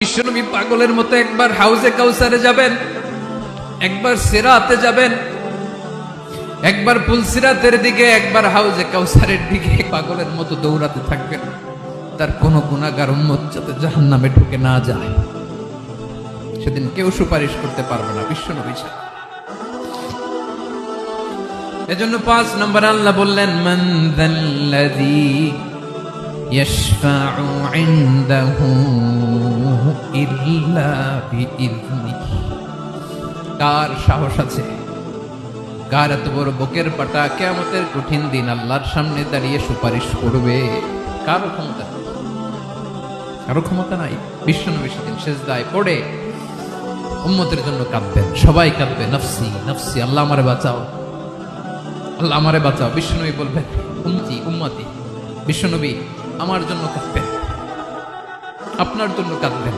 বিশ্বনবী পাগলের মতো একবার হাউজে কাউসারে যাবেন, একবার সিরাতে যাবেন, একবার পুলসিরাতের দিকে, একবার হাউজে কাউসারের দিকে পাগলের মতো দৌড়াতে থাকবেন। তার কোন গুনাহগার উম্মত যাতে জাহান্নামে ঢুকে না যায়, সেদিন কেউ সুপারিশ করতে পারবে না বিশ্বনবী ছাড়া। এজন্য 5 নম্বর আল্লাহ বললেন, মান যাল্লাযী ইয়াশফাউ ইনদাহু ইল্লা বিইযনিহি। কার সাহস আছে, কার এত বড় বুকের পাটা কিয়ামতের কঠিন দিন আল্লাহর সামনে দাঁড়িয়ে সুপারিশ করবে? কারো ক্ষমতা নেই, কারো ক্ষমতা নাই। বিশ্বনবী সেদিন সেজদায় পড়ে উম্মতের জন্য কাঁদবেন, সবাই কাঁদবে, নফসি নফসি, আল্লাহ আমারে বাঁচাও, আল্লাহ আমারে বাঁচাও। বিশ্বনবী বলবেন, উম্মতি উম্মতি। বিশ্বনবী আমার জন্য কাঁদবেন, আপনার জন্য কাঁদবেন।